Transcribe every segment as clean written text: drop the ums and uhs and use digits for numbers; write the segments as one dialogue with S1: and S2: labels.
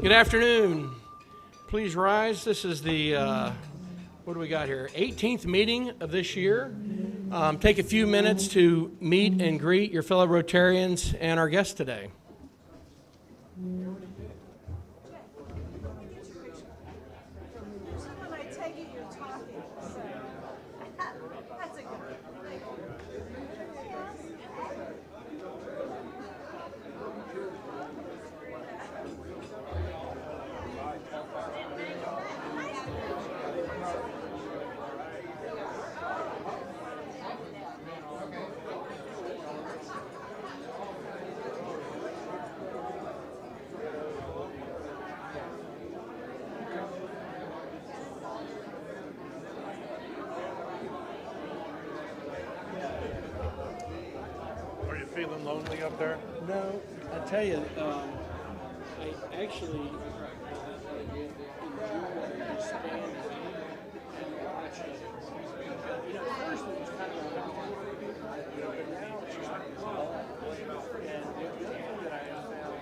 S1: Good afternoon. Please rise. This is the, what do we got here? 18th meeting of this year. Take a few minutes to meet and greet your fellow Rotarians and our guests today.
S2: Feeling lonely up there?
S1: No, I tell you, I actually enjoy just standing and watching. You know, first it was kind of but now it's just like, wow. And the other thing that I have found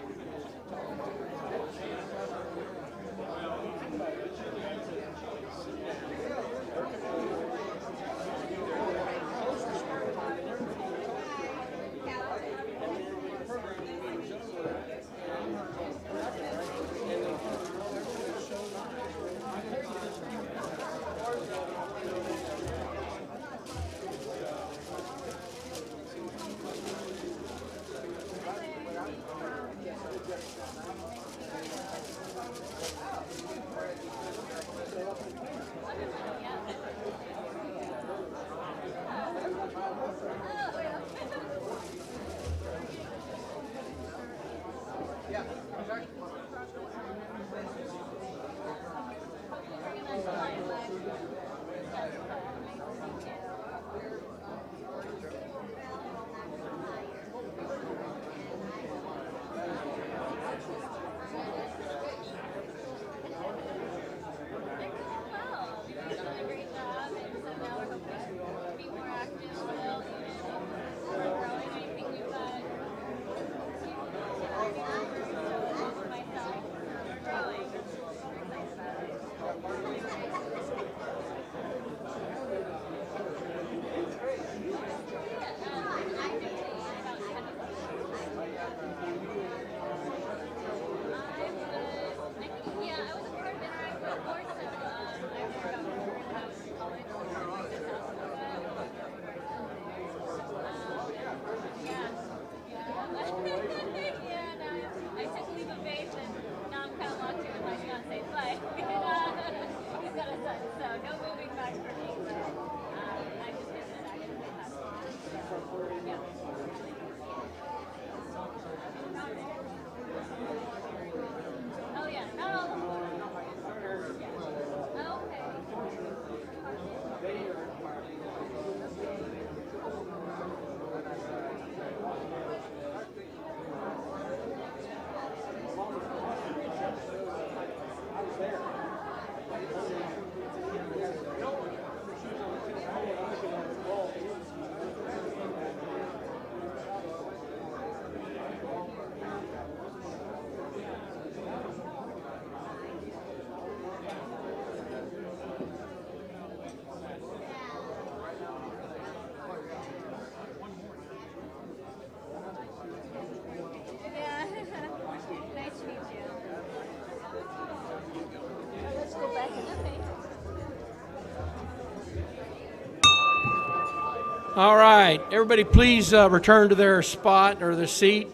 S1: All right, everybody please return to their spot or their seat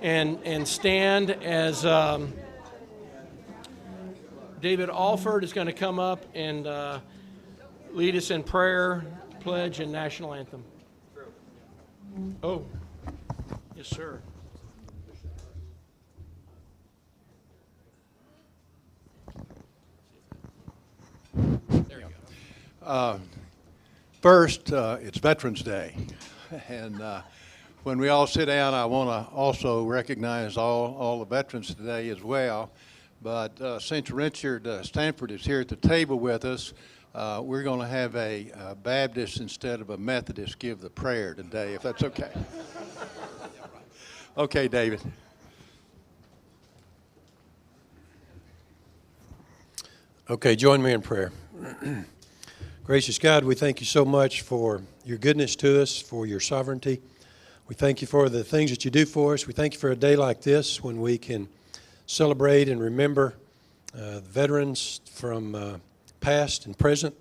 S1: and stand as David Alford is going to come up and lead us in prayer, pledge, and national anthem. Oh, yes, sir. There you go.
S2: First, it's Veterans Day, and when we all sit down, I want to also recognize all the veterans today as well. But since Richard Stanford is here at the table with us, we're going to have a Baptist instead of a Methodist give the prayer today, if that's okay. Okay, David.
S3: Okay, join me in prayer. Gracious God, we thank you so much for your goodness to us, for your sovereignty. We thank you for the things that you do for us. We thank you for a day like this when we can celebrate and remember veterans from past and present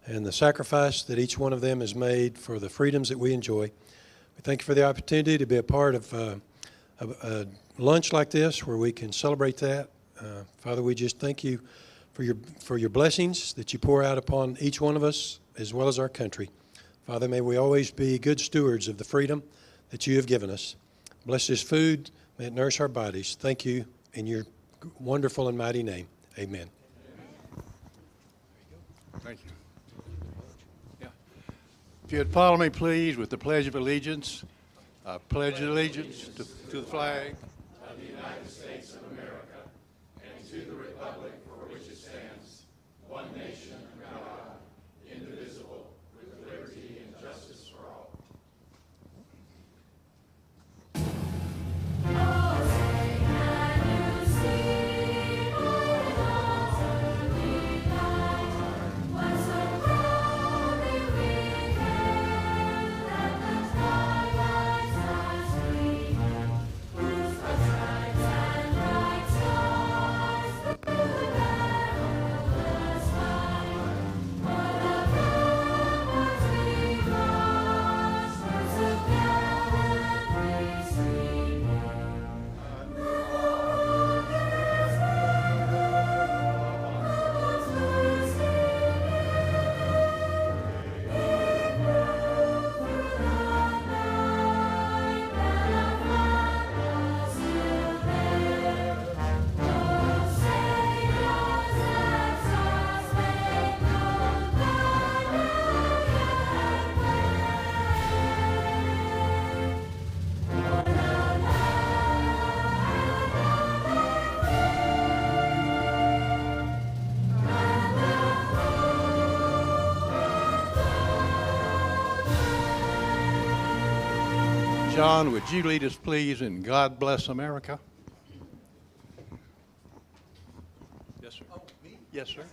S3: and the sacrifice that each one of them has made for the freedoms that we enjoy. We thank you for the opportunity to be a part of a lunch like this where we can celebrate that. Father, we just thank you for your blessings that you pour out upon each one of us as well as our country. Father, may we always be good stewards of the freedom that you have given us. Bless this food. May it nourish our bodies. Thank you in your wonderful and mighty name. Amen.
S2: Thank you. Yeah. If you'd follow me, please, with the Pledge of Allegiance. I pledge allegiance to the flag
S4: of the United States of America and to the republic for which it stands, one nation under God, indivisible, with liberty and justice for all.
S2: John, would you lead us, please, in God Bless America? Yes, sir. Oh, me? Yes, sir.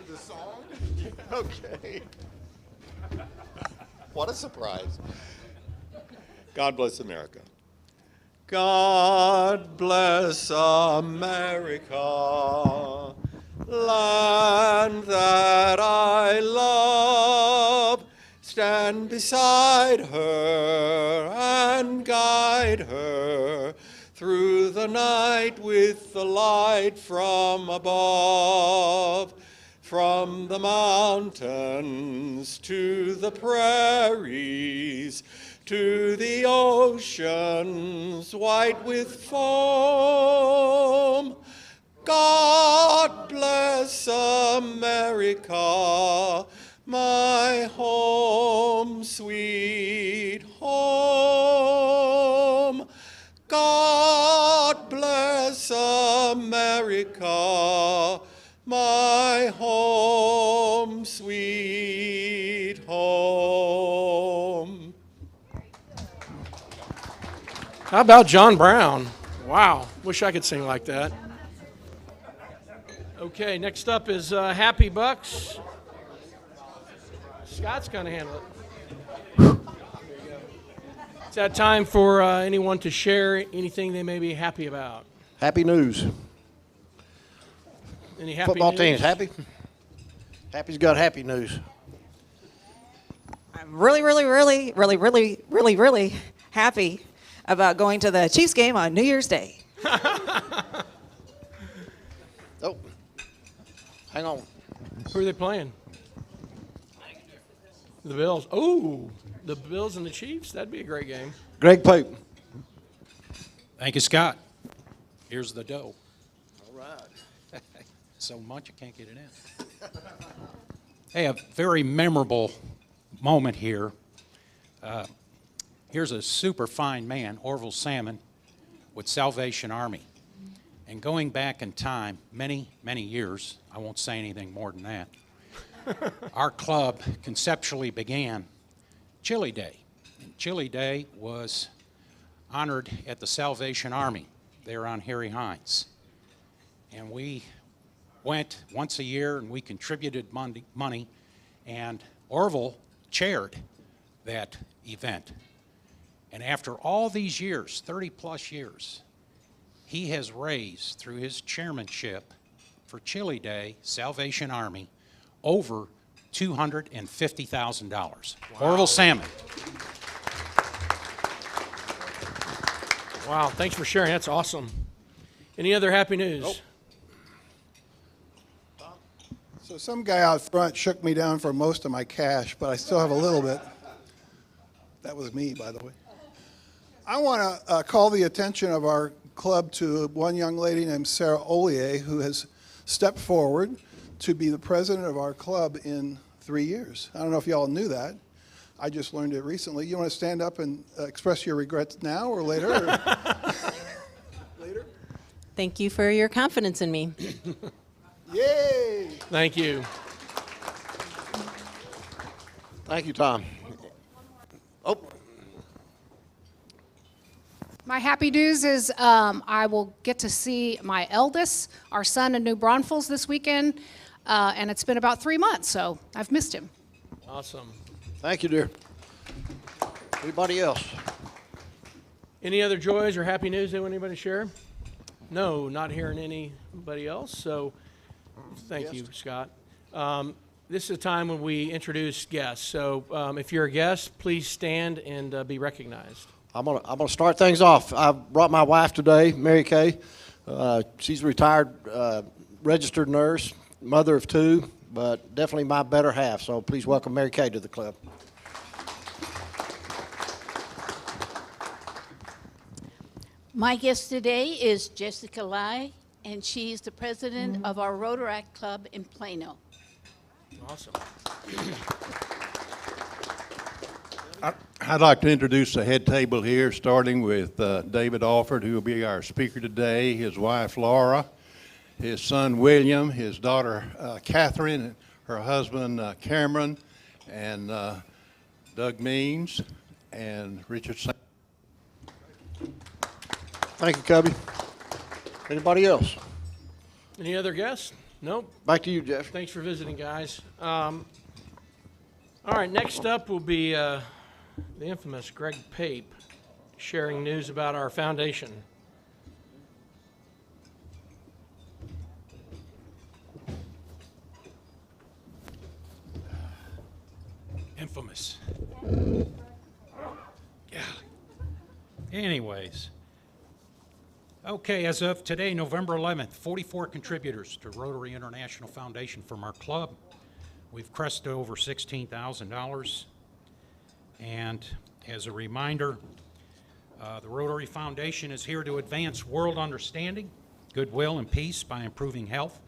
S4: The song? Okay. What a surprise. God bless America. God bless America, land that I love. Stand beside her and guide her through the night with the light from above. From the mountains to the prairies, to the oceans white with foam. God bless America, my home, sweet home. God bless America, my home, sweet home.
S1: How about John Brown? Wow, wish I could sing like that. Okay, next up is Happy Bucks. Scott's going to handle it. It's that time for anyone to share anything they may be happy about.
S5: Happy news.
S1: Any happy
S5: Football
S1: news?
S5: team's happy. Happy's got happy news.
S6: I'm really happy about going to the Chiefs game on New Year's Day.
S5: Oh, hang on.
S1: Who are they playing? The Bills. Oh, the Bills and the Chiefs? That'd be a great game.
S5: Greg Pope.
S7: Thank you, Scott. Here's the dough.
S5: All right.
S7: So much you can't get it in. Hey, a very memorable moment here. Here's a super fine man, Orville Salmon, with Salvation Army. And going back in time, many, many years, I won't say anything more than that, our club conceptually began Chili Day. And Chili Day was honored at the Salvation Army there on Harry Hines. and we went once a year and we contributed money, and Orville chaired that event. And after all these years, 30 plus years, he has raised through his chairmanship for Chili Day, Salvation Army, over $250,000. Wow. Orville Salmon.
S1: Wow, thanks for sharing. That's awesome. Any other happy news?
S8: So some guy out front shook me down for most of my cash, but I still have a little bit. That was me, by the way. I want to call the attention of our club to one young lady named Sarah Ollier, who has stepped forward to be the president of our club in 3 years. I don't know if y'all knew that. I just learned it recently. You want to stand up and express your regrets now or later? Or later?
S9: Thank you for your confidence in me.
S8: Yay!
S1: Thank you.
S5: Thank you, Tom. Oh,
S10: My happy news is I will get to see my eldest, our son in New Braunfels this weekend, and it's been about 3 months, so I've missed him.
S1: Awesome.
S5: thank you, dear. Anybody else?
S1: Any other joys or happy news that anybody share? No, not hearing anybody else, so thank you, Scott. This is a time when we introduce guests, so if you're a guest, please stand and be recognized.
S5: I'm gonna start things off. I brought my wife today, Mary Kay. She's a retired registered nurse, mother of 2, but definitely my better half. So please welcome Mary Kay to the club.
S11: My guest today is Jessica Lai, and she's the president of our Rotary Club in Plano.
S1: Awesome.
S2: I'd like to introduce the head table here, starting with David Alford, who will be our speaker today, his wife Laura, his son William, his daughter Catherine, her husband Cameron, and Doug Means, and Richard St.
S5: Thank you, Cubby. Anybody else?
S1: Any other guests? Nope.
S5: Back to you, Jeff.
S1: Thanks for visiting, guys. All right, next up will be the infamous Greg Pape sharing news about our foundation.
S7: Infamous. Yeah. Anyways. Okay, as of today, November 11th, 44 contributors to Rotary International Foundation from our club. We've crested over $16,000. And as a reminder, the Rotary Foundation is here to advance world understanding, goodwill, and peace by improving health,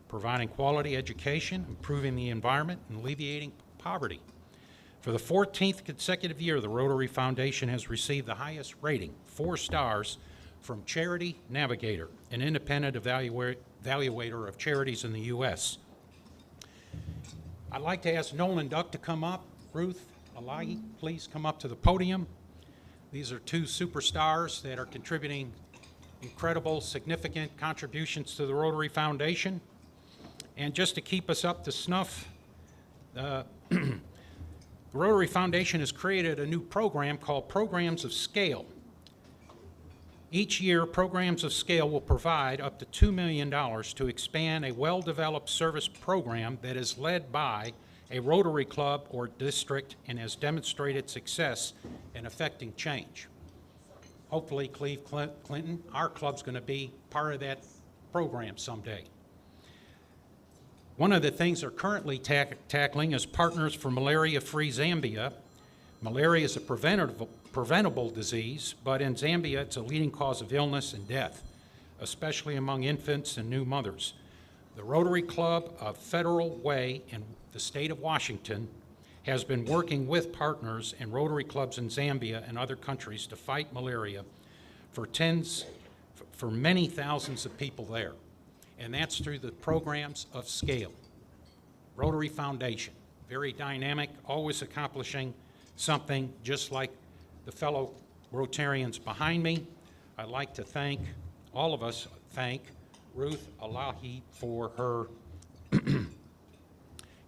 S7: providing quality education, improving the environment, and alleviating poverty. For the 14th consecutive year, the Rotary Foundation has received the highest rating, 4 stars, from Charity Navigator, an independent evaluator of charities in the U.S. I'd like to ask Nolan Duck to come up. Ruth Alagi, please come up to the podium. These are 2 superstars that are contributing incredible, significant contributions to the Rotary Foundation. And just to keep us up to snuff, the Rotary Foundation has created a new program called Programs of Scale. Each year, Programs of Scale will provide up to $2 million to expand a well-developed service program that is led by a Rotary club or district and has demonstrated success in affecting change. Hopefully, Cleve Clinton, our club's going to be part of that program someday. One of the things they're currently tackling is Partners for Malaria-Free Zambia. Malaria is a preventable disease, but in Zambia it's a leading cause of illness and death, especially among infants and new mothers. The Rotary Club of Federal Way in the state of Washington has been working with partners and Rotary clubs in Zambia and other countries to fight malaria for many thousands of people there. And that's through the Programs of Scale. Rotary Foundation, very dynamic, always accomplishing something, just like the fellow Rotarians behind me. I'd like to thank, all of us thank, Ruth Alahi for her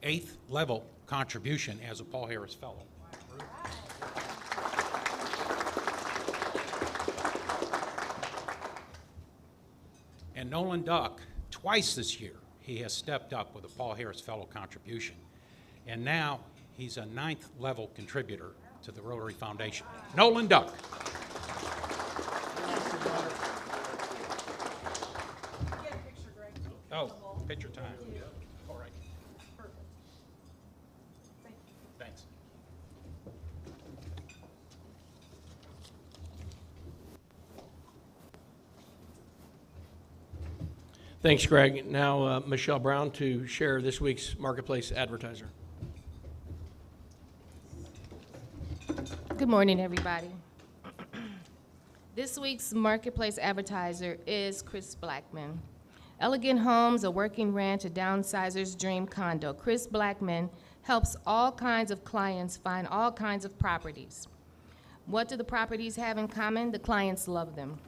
S7: 8th level contribution as a Paul Harris Fellow. And Nolan Duck, twice this year, he has stepped up with a Paul Harris Fellow contribution. And now he's a 9th level contributor to the Rotary Foundation. Nolan Duck. Oh, picture time. All right. Perfect. Thanks.
S12: Thanks, Greg. Now, Michelle Brown to share this week's Marketplace Advertiser.
S13: Good morning, everybody. This week's Marketplace Advertiser is Chris Blackman. Elegant homes, a working ranch, a downsizer's dream condo. Chris Blackman helps all kinds of clients find all kinds of properties. What do the properties have in common? The clients love them.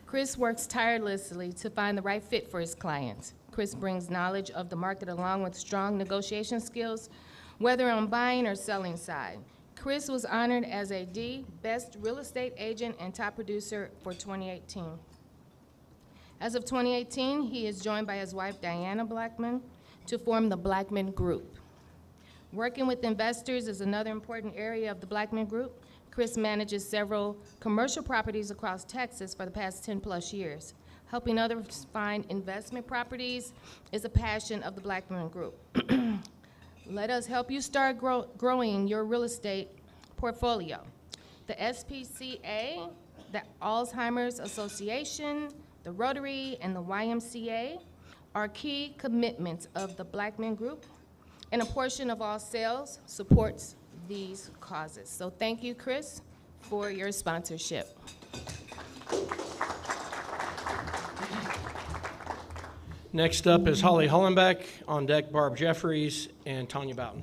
S13: Chris works tirelessly to find the right fit for his clients. Chris brings knowledge of the market along with strong negotiation skills, whether on buying or selling side. Chris was honored as a D Best Real Estate Agent and Top Producer for 2018. As of 2018, he is joined by his wife, Diana Blackman, to form the Blackman Group. Working with investors is another important area of the Blackman Group. Chris manages several commercial properties across Texas for the past 10+ years. Helping others find investment properties is a passion of the Blackman Group. Let us help you start growing your real estate portfolio. The SPCA, the Alzheimer's Association, the Rotary, and the YMCA are key commitments of the Blackman Group, and a portion of all sales supports these causes. So thank you, Chris, for your sponsorship.
S12: Next up is Holly Hollenbeck. On deck, Barb Jeffries and Tanya Boughton.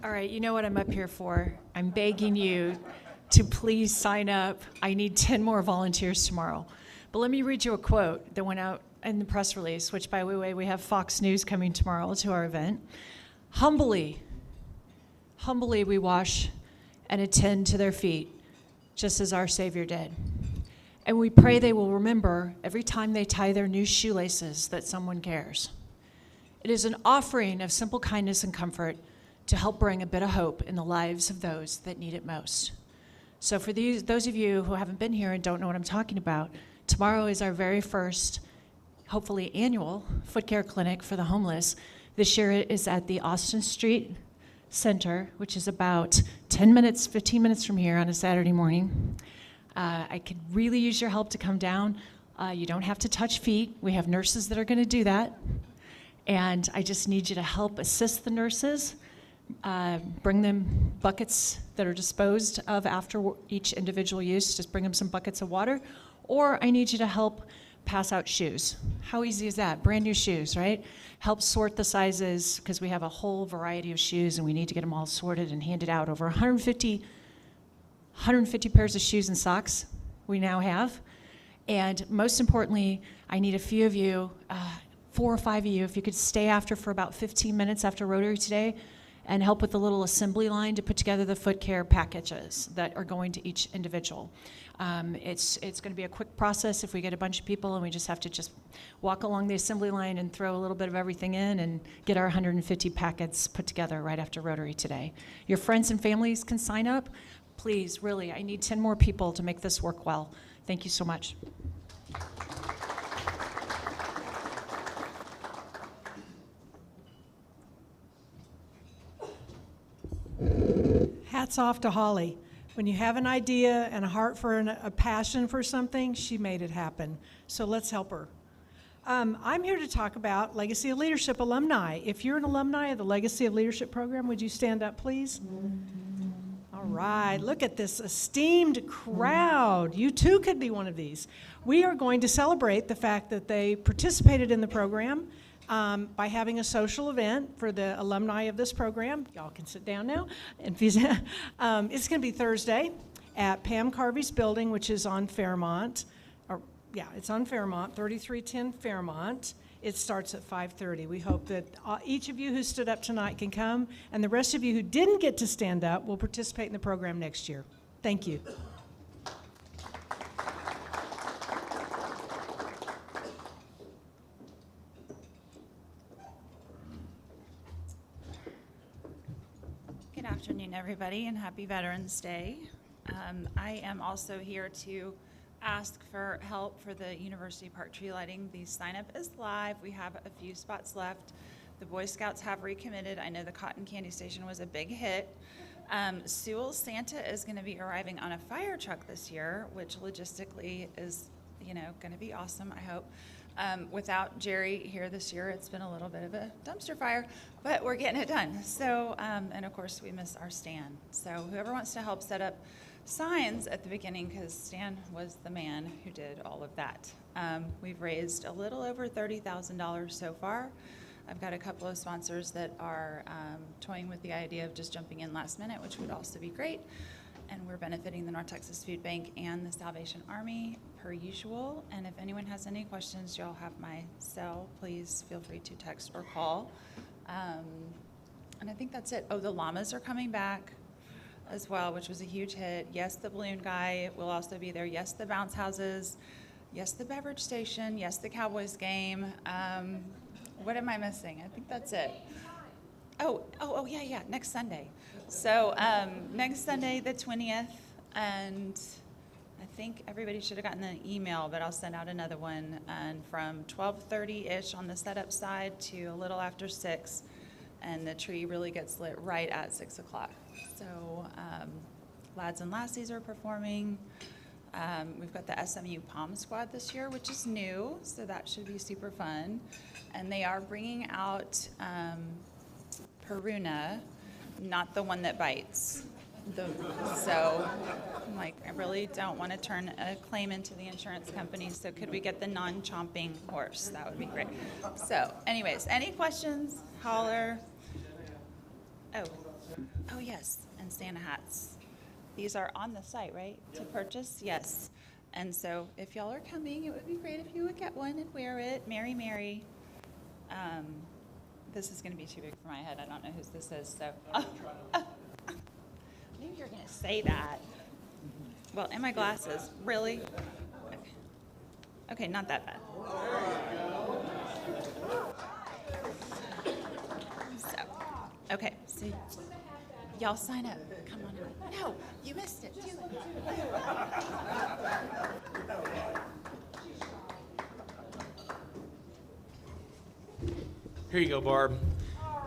S14: All right, you know what I'm up here for. I'm begging you to please sign up. I need 10 more volunteers tomorrow. But let me read you a quote that went out in the press release, which, by the way, we have Fox News coming tomorrow to our event. Humbly we wash and attend to their feet, just as our Savior did. And we pray they will remember every time they tie their new shoelaces that someone cares. It is an offering of simple kindness and comfort to help bring a bit of hope in the lives of those that need it most. So for those of you who haven't been here and don't know what I'm talking about, tomorrow is our very first, hopefully annual, foot care clinic for the homeless. This year it is at the Austin Street Center, which is about 15 minutes from here on a Saturday morning. I could really use your help to come down. You don't have to touch feet. We have nurses that are going to do that. And I just need you to help assist the nurses. Bring them buckets that are disposed of after each individual use. Just bring them some buckets of water. Or I need you to help pass out shoes. How easy is that? Brand new shoes, right? Help sort the sizes, because we have a whole variety of shoes and we need to get them all sorted and handed out. Over 150 pairs of shoes and socks we now have. And most importantly, I need a few of you, 4 or 5 of you, if you could stay after for about 15 minutes after Rotary today and help with the little assembly line to put together the foot care packages that are going to each individual. It's going to be a quick process if we get a bunch of people and we just have to just walk along the assembly line and throw a little bit of everything in and get our 150 packets put together right after Rotary today. Your friends and families can sign up. Please, really, I need 10 more people to make this work well. Thank you so much.
S15: Hats off to Holly. When you have an idea and a heart for a passion for something, she made it happen. So let's help her. I'm here to talk about Legacy of Leadership alumni. If you're an alumni of the Legacy of Leadership program, would you stand up, please? All right, look at this esteemed crowd. You too could be one of these. We are going to celebrate the fact that they participated in the program, by having a social event for the alumni of this program. Y'all can sit down now. It's going to be Thursday at Pam Carvey's building, which is on Fairmont. It's on Fairmont, 3310 Fairmont. It starts at 5:30. We hope that each of you who stood up tonight can come, and the rest of you who didn't get to stand up will participate in the program next year. Thank you.
S16: Good afternoon, everybody, and happy Veterans Day. I am also here to ask for help for the University Park tree lighting. The sign-up is live. We have a few spots left. The Boy Scouts have recommitted. I know the Cotton Candy Station was a big hit. Sewell's Santa is going to be arriving on a fire truck this year, which logistically is, going to be awesome, I hope. Without Jerry here this year, it's been a little bit of a dumpster fire, but we're getting it done. So, and of course, we miss our Stan. So whoever wants to help set up signs at the beginning, because Stan was the man who did all of that. We've raised a little over $30,000 so far. I've got a couple of sponsors that are toying with the idea of just jumping in last minute, which would also be great. And we're benefiting the North Texas Food Bank and the Salvation Army per usual. And if anyone has any questions, y'all have my cell. Please feel free to text or call. And I think that's it. Oh, the llamas are coming back as well, which was a huge hit. Yes, the balloon guy will also be there. Yes, the bounce houses. Yes, the beverage station. Yes, the Cowboys game. What am I missing? I think that's it. Oh, yeah, next Sunday. So next Sunday, the 20th, and I think everybody should have gotten an email, but I'll send out another one, and from 12:30-ish on the setup side to a little after 6, and the tree really gets lit right at 6 o'clock. So lads and lassies are performing. We've got the SMU Palm Squad this year, which is new, so that should be super fun. And they are bringing out Peruna, not the one that bites. So I'm like, I really don't want to turn a claim into the insurance company, so could we get the non-chomping horse? That would be great. So anyways, any questions, holler. Oh yes, and Santa hats. These are on the site, right, to purchase? Yes. And so if y'all are coming, it would be great if you would get one and wear it. Mary, Mary. This is going to be too big for my head. I don't know whose this is, so. Maybe you're going to say that. Well, and my glasses. Really? Okay, not that bad. So, okay, so y'all sign up. Come on in. No, you missed it. Do it.
S12: Here you go, Barb.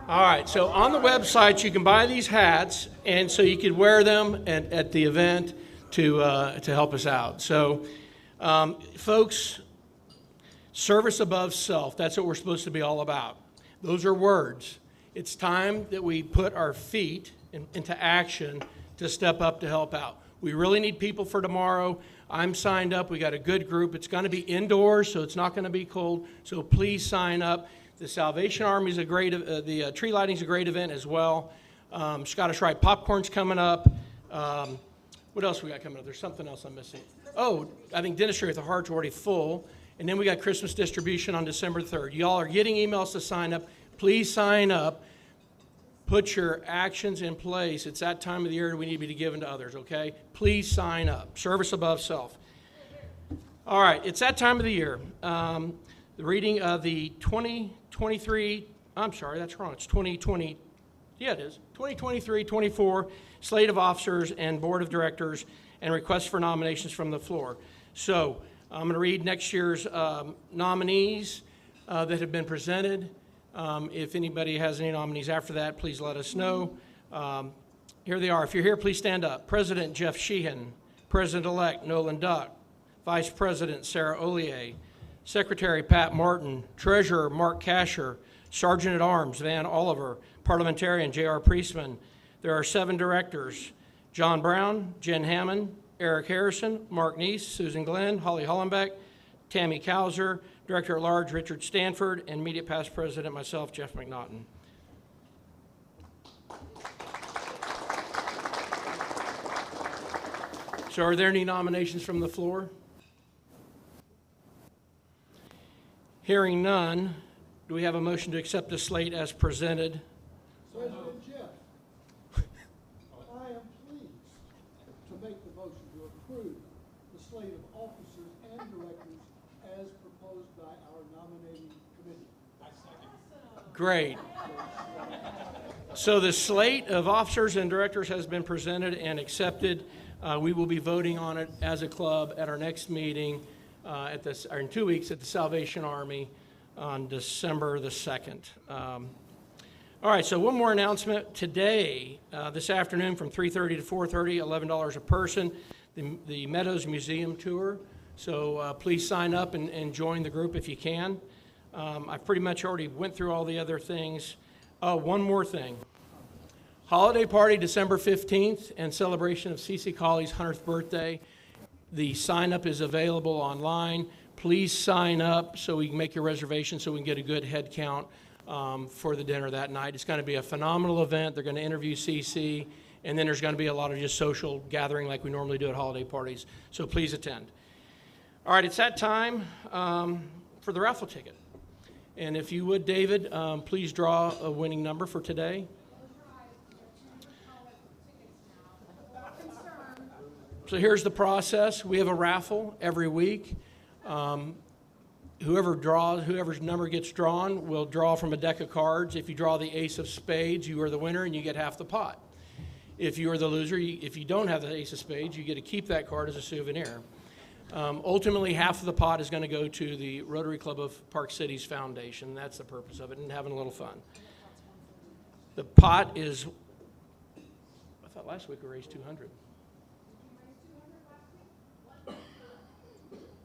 S12: All right, so on the website, you can buy these hats, and so you could wear them at the event to help us out. So, folks, service above self, that's what we're supposed to be all about. Those are words. It's time that we put our feet into action to step up to help out. We really need people for tomorrow. I'm signed up. We got a good group. It's going to be indoors, so it's not going to be cold, so please sign up. The Salvation Army is a great, the tree lighting is a great event as well. Scottish Rite Popcorn's coming up. What else we got coming up? There's something else I'm missing. Oh, I think Dentistry with the Heart's already full. And then we got Christmas distribution on December 3rd. Y'all are getting emails to sign up. Please sign up. Put your actions in place. It's that time of the year we need to be giving to others, okay? Please sign up. Service above self. All right, it's that time of the year. The reading of the 2023, I'm sorry, that's wrong. It's 2020, yeah, it is. 2023-24 slate of officers and board of directors and requests for nominations from the floor. So I'm going to read next year's nominees that have been presented. If anybody has any nominees after that, please let us know. Here they are. If you're here, please stand up. President Jeff Sheehan, President-elect Nolan Duck, Vice President Sarah Ollier, Secretary Pat Martin, Treasurer Mark Casher, Sergeant-at-Arms Van Oliver, Parliamentarian J.R. Priestman. There are 7 directors: John Brown, Jen Hammond, Eric Harrison, Mark Neese, Susan Glenn, Holly Hollenbeck, Tammy Kauser, Director at Large Richard Stanford, and immediate past president myself, Jeff McNaughton. So are there any nominations from the floor? Hearing none, do we have a motion to accept the slate as presented?
S1: President Jeff, I am pleased to make the motion to approve the slate of officers and directors as proposed by our nominating committee. I second.
S12: Great. So the slate of officers and directors has been presented and accepted. We will be voting on it as a club at our next meeting or in 2 weeks at the Salvation Army on December the 2nd. All right, so one more announcement. Today, this afternoon from 3:30 to 4:30, $11 a person, the Meadows Museum Tour. So please sign up and join the group if you can. I've pretty much already went through all the other things. One more thing. Holiday party December 15th and celebration of CC Collie's 100th birthday. The sign-up is available online. Please sign up so we can make your reservation so we can get a good head count for the dinner that night. It's going to be a phenomenal event. They're going to interview CC, and then there's going to be a lot of just social gathering like we normally do at holiday parties. So please attend. All right, it's that time for the raffle ticket. And if you would, David, please draw a winning number for today. So here's the process. We have a raffle every week. Whoever's number gets drawn will draw from a deck of cards. If you draw the ace of spades, you are the winner and you get half the pot. If you are the loser, if you don't have the ace of spades, you get to keep that card as a souvenir. Ultimately, half of the pot is going to go to the Rotary Club of Park Cities Foundation. That's the purpose of it, and having a little fun. The pot is, I thought last week we raised 200.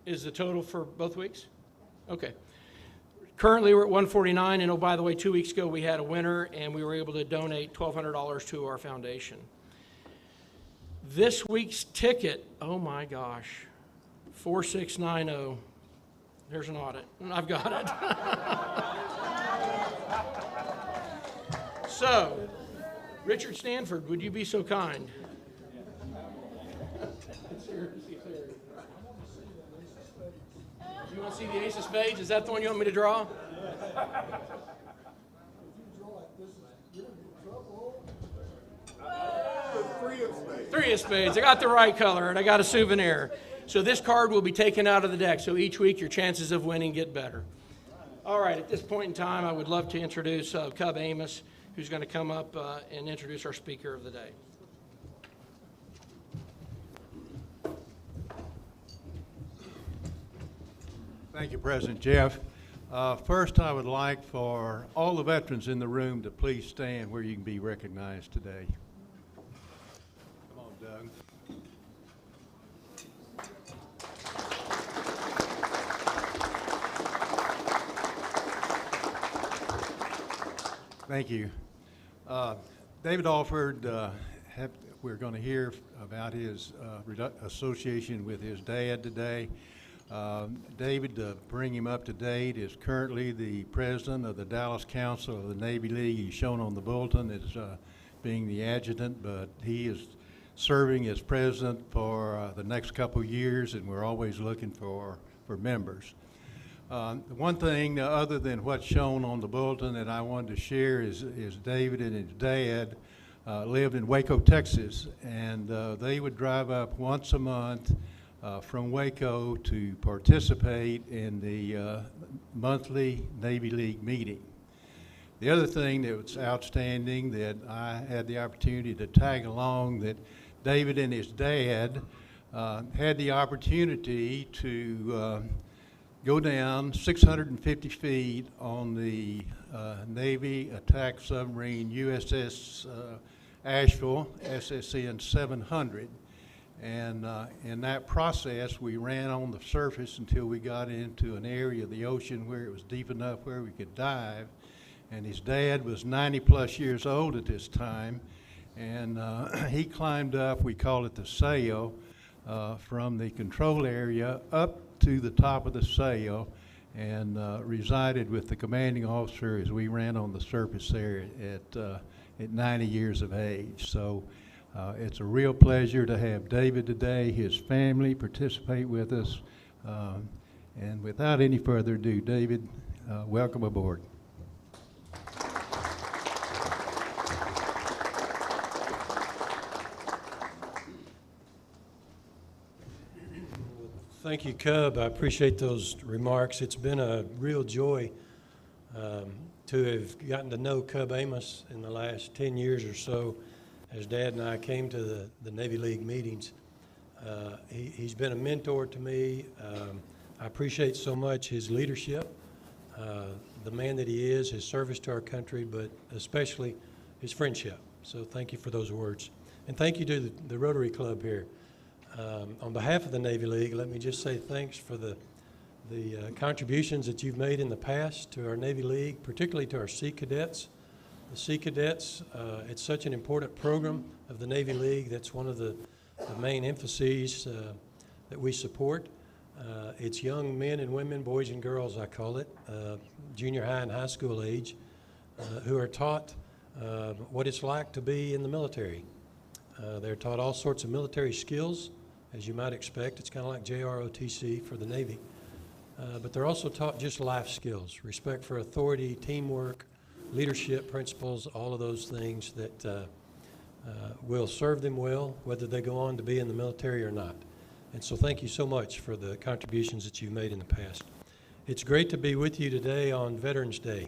S12: Is the total for both weeks? Okay. Currently, we're at 149, and oh, by the way, 2 weeks ago we had a winner, and we were able to donate $1,200 to our foundation. This week's ticket, oh my gosh, 4690. There's an audit, and I've got it. So, Richard Stanford, would you be so kind? You want to see the ace of spades? Is that the one you want me to draw? Three of spades. I got the right color, and I got a souvenir. So this card will be taken out of the deck, so each week your chances of winning get better. All right, at this point in time, I would love to introduce Cub Amos, who's going to come up and introduce our speaker of the day.
S2: Thank you, President Jeff. First, I would like for all the veterans in the room to please stand where you can be recognized today. Come on, Doug. Thank you. David Alford, we're going to hear about his association with his dad today. David, to bring him up to date, is currently the president of the Dallas Council of the Navy League. He's shown on the bulletin as being the adjutant, but he is serving as president for the next couple years, and we're always looking for members. One thing other than what's shown on the bulletin that I wanted to share is David and his dad lived in Waco, Texas, and they would drive up once a month from Waco to participate in the monthly Navy League meeting. The other thing that was outstanding that I had the opportunity to tag along, that David and his dad had the opportunity to go down 650 feet on the Navy attack submarine USS Asheville, SSN 700. And in that process, we ran on the surface until we got into an area of the ocean where it was deep enough where we could dive. And his dad was 90-plus years old at this time, and he climbed up, we call it the sail, from the control area up to the top of the sail, and resided with the commanding officer as we ran on the surface there at 90 years of age. So it's a real pleasure to have David today, his family participate with us. And without any further ado, David, welcome aboard.
S3: Thank you, Cub. I appreciate those remarks. It's been a real joy to have gotten to know Cub Amos in the last 10 years or so as Dad and I came to the Navy League meetings. He's been a mentor to me. I appreciate so much his leadership, the man that he is, his service to our country, but especially his friendship. So thank you for those words. And thank you to the Rotary Club here. On behalf of the Navy League, let me just say thanks for the contributions that you've made in the past to our Navy League, particularly to our Sea Cadets. The Sea Cadets, it's such an important program of the Navy League. That's one of the main emphases that we support. It's young men and women, boys and girls, I call it, junior high and high school age, who are taught what it's like to be in the military. They're taught all sorts of military skills, as you might expect. It's kind of like JROTC for the Navy. But they're also taught just life skills, respect for authority, teamwork, leadership principles, all of those things that will serve them well, whether they go on to be in the military or not. And so thank you so much for the contributions that you've made in the past. It's great to be with you today on Veterans Day.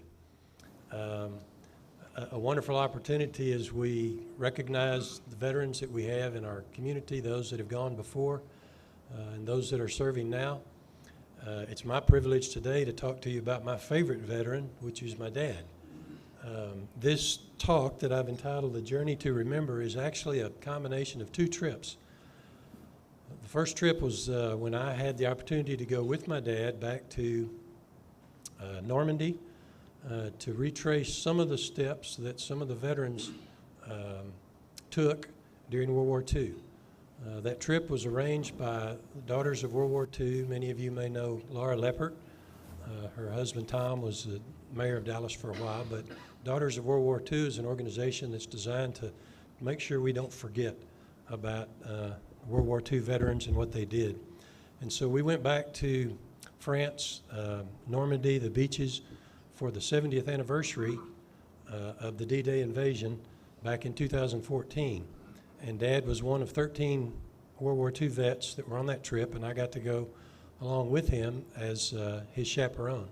S3: A wonderful opportunity as we recognize the veterans that we have in our community, those that have gone before and those that are serving now. It's my privilege today to talk to you about my favorite veteran, which is my dad. This talk that I've entitled The Journey to Remember is actually a combination of two trips. The first trip was when I had the opportunity to go with my dad back to Normandy to retrace some of the steps that some of the veterans took during World War II. That trip was arranged by the Daughters of World War II. Many of you may know Laura Leppert. Her husband Tom was the mayor of Dallas for a while, but Daughters of World War II is an organization that's designed to make sure we don't forget about World War II veterans and what they did. And so we went back to France, Normandy, the beaches, for the 70th anniversary of the D-Day invasion back in 2014. And Dad was one of 13 World War II vets that were on that trip, and I got to go along with him as his chaperone.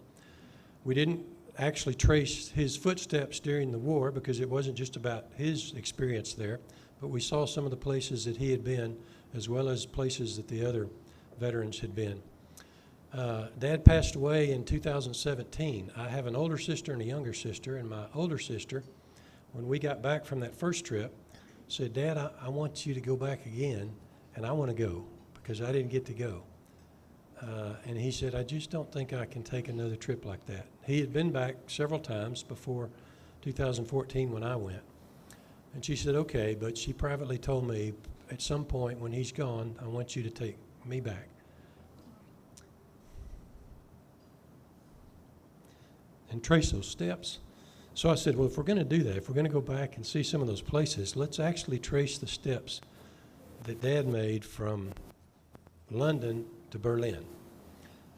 S3: We didn't actually trace his footsteps during the war because it wasn't just about his experience there, but we saw some of the places that he had been as well as places that the other veterans had been. Dad passed away in 2017. I have an older sister and a younger sister, and my older sister, when we got back from that first trip, said, Dad, I want you to go back again, and I want to go because I didn't get to go. And he said, I just don't think I can take another trip like that. He had been back several times before 2014 when I went. And she said, okay, but she privately told me, at some point when he's gone, I want you to take me back. And trace those steps. So I said, well, if we're going to do that, if we're going to go back and see some of those places, let's actually trace the steps that Dad made from London to Berlin.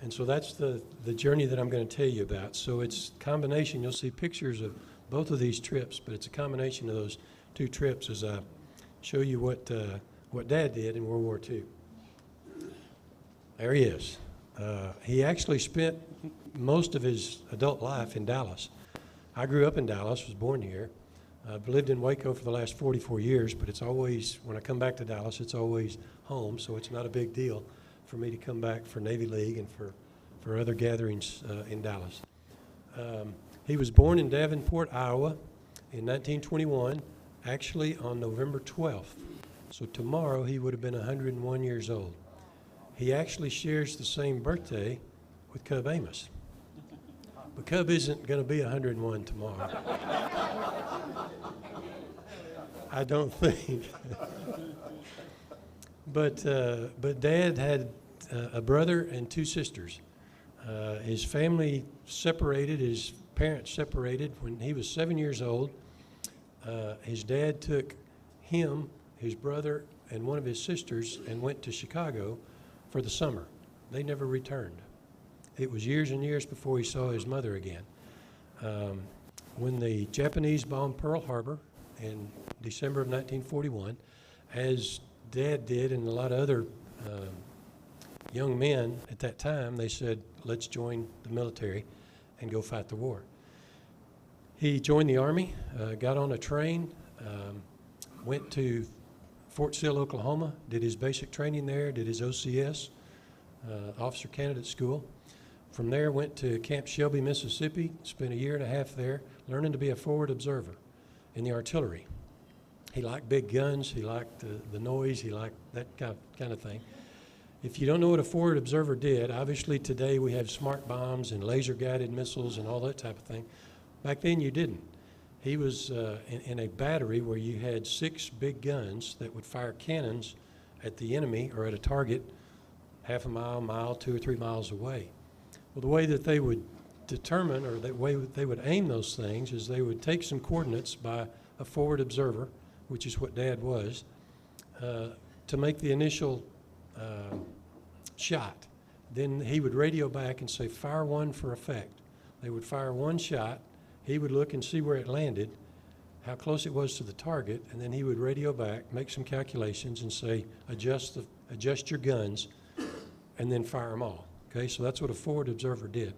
S3: And so that's the journey that I'm going to tell you about. So it's a combination. You'll see pictures of both of these trips, but it's a combination of those two trips as I show you what Dad did in World War II. There he is. He actually spent most of his adult life in Dallas. I grew up in Dallas, was born here. I've lived in Waco for the last 44 years, but it's always, when I come back to Dallas, it's always home, so it's not a big deal for me to come back for Navy League and for other gatherings in Dallas. He was born in Davenport, Iowa in 1921, actually on November 12th. So tomorrow he would have been 101 years old. He actually shares the same birthday with Cub Amos. But Cub isn't going to be 101 tomorrow. I don't think. But Dad had a brother and two sisters. His family separated, his parents separated when he was 7 years old. His dad took him, his brother, and one of his sisters and went to Chicago for the summer. They never returned. It was years and years before he saw his mother again. When the Japanese bombed Pearl Harbor in December of 1941, as Dad did and a lot of other young men at that time, they said, let's join the military and go fight the war. He joined the Army, got on a train, went to Fort Sill, Oklahoma, did his basic training there, did his OCS, Officer Candidate School. From there, went to Camp Shelby, Mississippi, spent a year and a half there, learning to be a forward observer in the artillery. He liked big guns, he liked the noise, he liked that kind of thing. If you don't know what a forward observer did, obviously today we have smart bombs and laser-guided missiles and all that type of thing. Back then you didn't. He was in a battery where you had 6 big guns that would fire cannons at the enemy or at a target half a mile, 2 or 3 miles away. Well, the way that they would determine, or the way they would aim those things, is they would take some coordinates by a forward observer, which is what Dad was, to make the initial shot. Then he would radio back and say, fire one for effect. They would fire one shot. He would look and see where it landed, how close it was to the target, and then he would radio back, make some calculations, and say, adjust your guns, and then fire them all. Okay, so that's what a forward observer did.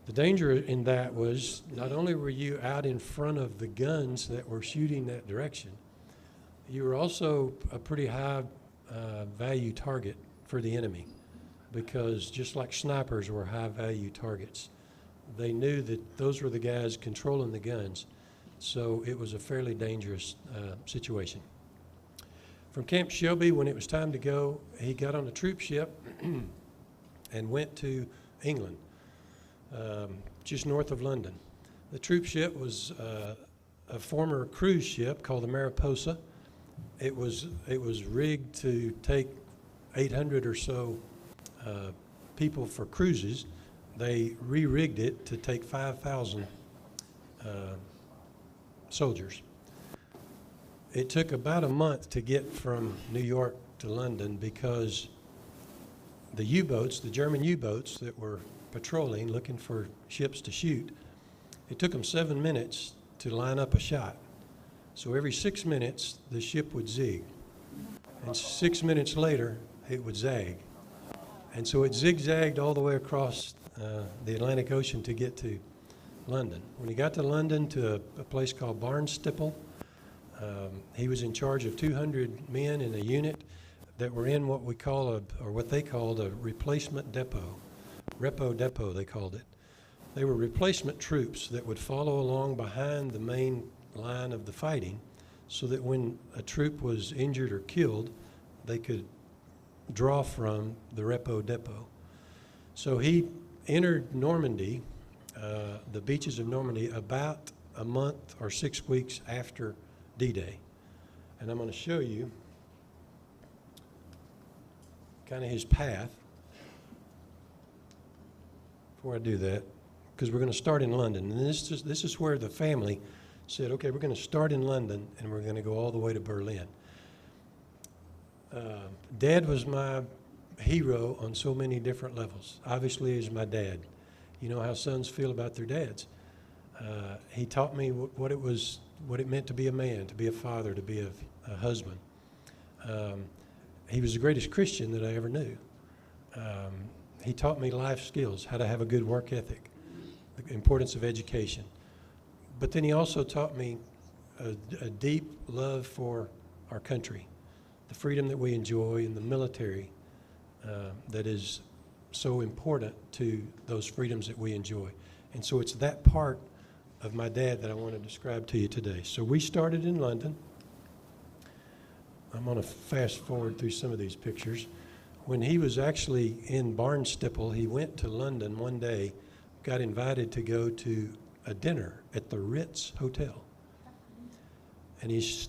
S3: The danger in that was not only were you out in front of the guns that were shooting that direction, you were also a pretty high value target for the enemy, because just like snipers were high value targets, they knew that those were the guys controlling the guns, so it was a fairly dangerous situation. From Camp Shelby, when it was time to go, he got on a troop ship and went to England, just north of London. The troop ship was a former cruise ship called the Mariposa. It was rigged to take 800 or so people for cruises. They re-rigged it to take 5,000 soldiers. It took about a month to get from New York to London because the U-boats, the German U-boats that were patrolling, looking for ships to shoot, it took them 7 minutes to line up a shot. So every 6 minutes, the ship would zig. And 6 minutes later, it would zag. And so it zigzagged all the way across the Atlantic Ocean to get to London. When he got to London, to a place called Barnstaple, he was in charge of 200 men in a unit that were in what we call what they called a replacement depot. Repo depot, they called it. They were replacement troops that would follow along behind the main line of the fighting, so that when a troop was injured or killed, they could draw from the repo depot. So he entered Normandy, the beaches of Normandy, about a month or 6 weeks after D-Day. And I'm going to show you kind of his path before I do that, because we're going to start in London. And this is where the family said, okay, we're going to start in London and we're going to go all the way to Berlin. Dad was my hero on so many different levels. Obviously, he's my dad. You know how sons feel about their dads. He taught me what it meant to be a man, to be a father, to be a husband. He was the greatest Christian that I ever knew. He taught me life skills, how to have a good work ethic, the importance of education. But then he also taught me a deep love for our country, the freedom that we enjoy, and the military that is so important to those freedoms that we enjoy. And so it's that part of my dad that I want to describe to you today. So we started in London. I'm going to fast forward through some of these pictures. When he was actually in Barnstaple, he went to London one day, got invited to go to a dinner at the Ritz Hotel. And he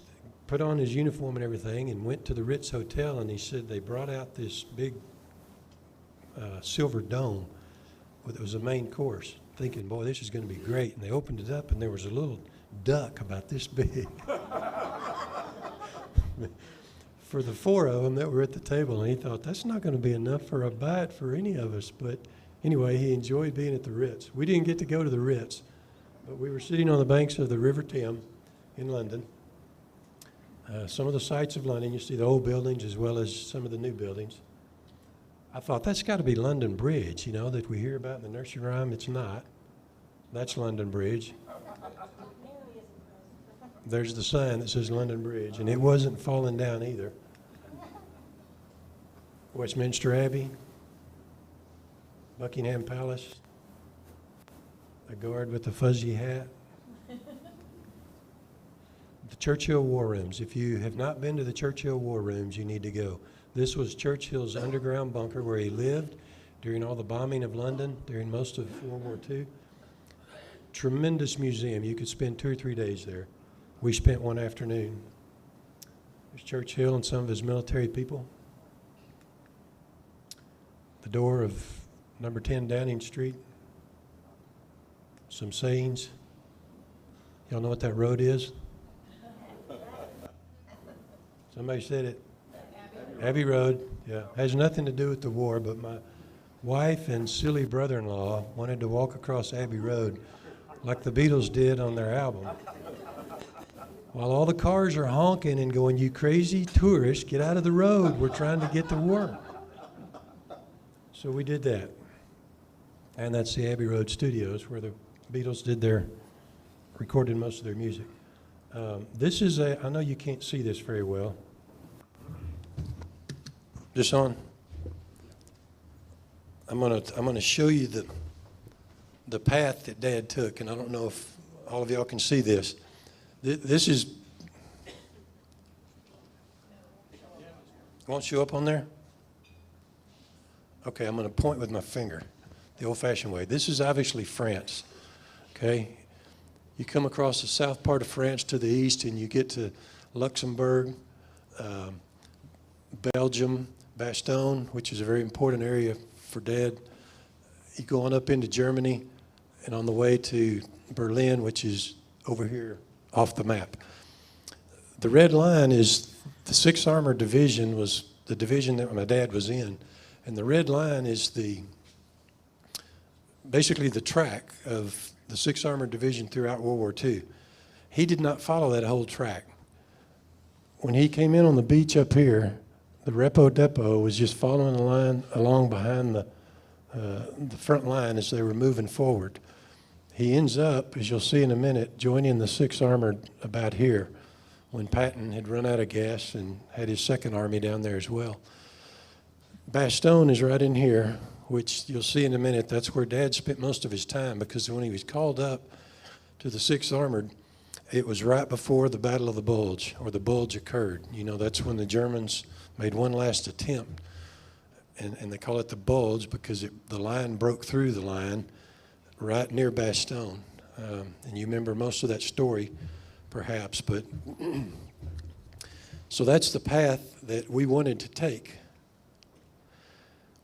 S3: put on his uniform and everything and went to the Ritz Hotel, and he said they brought out this big silver dome Well, it was a main course, thinking, boy, this is going to be great. And they opened it up, and there was a little duck about this big. For the four of them that were at the table, and he thought, that's not going to be enough for a bite for any of us. But anyway, he enjoyed being at the Ritz. We didn't get to go to the Ritz, but we were sitting on the banks of the River Thames in London. Some of the sights of London, you see the old buildings as well as some of the new buildings. I thought, that's got to be London Bridge, you know, that we hear about in the nursery rhyme. It's not. That's London Bridge. There's the sign that says London Bridge, and it wasn't falling down either. Westminster Abbey, Buckingham Palace, a guard with a fuzzy hat. The Churchill War Rooms. If you have not been to the Churchill War Rooms, you need to go. This was Churchill's underground bunker where he lived during all the bombing of London, during most of World War II. Tremendous museum. You could spend 2 or 3 days there. We spent one afternoon. There's Churchill and some of his military people. The door of number 10 Downing Street. Some sayings. Y'all know what that road is? Somebody said it. Abbey Road, yeah. Has nothing to do with the war, but my wife and silly brother-in-law wanted to walk across Abbey Road like the Beatles did on their album. While all the cars are honking and going, you crazy tourists, get out of the road. We're trying to get to work. So we did that. And that's the Abbey Road Studios where the Beatles recorded most of their music. This is I know you can't see this very well. This on? I'm gonna show you the path that Dad took, and I don't know if all of y'all can see this. This is, won't show up on there? Okay, I'm gonna point with my finger, the old-fashioned way. This is obviously France, okay? You come across the south part of France to the east, and you get to Luxembourg, Belgium, Bastogne, which is a very important area for Dad. You go on up into Germany, and on the way to Berlin, which is over here off the map. The red line is the 6th Armored Division was the division that my dad was in, and the red line is basically the track of the 6th Armored Division throughout World War II. He did not follow that whole track. When he came in on the beach up here, the Repo Depot was just following the line along behind the front line as they were moving forward. He ends up, as you'll see in a minute, joining the 6th Armored about here when Patton had run out of gas and had his 2nd Army down there as well. Bastogne is right in here, which you'll see in a minute. That's where Dad spent most of his time, because when he was called up to the 6th Armored, it was right before the Battle of the Bulge, or the Bulge occurred. You know, that's when the Germans made one last attempt, and they call it the Bulge because the line broke through the line right near Bastogne. And you remember most of that story, perhaps, but so that's the path that we wanted to take.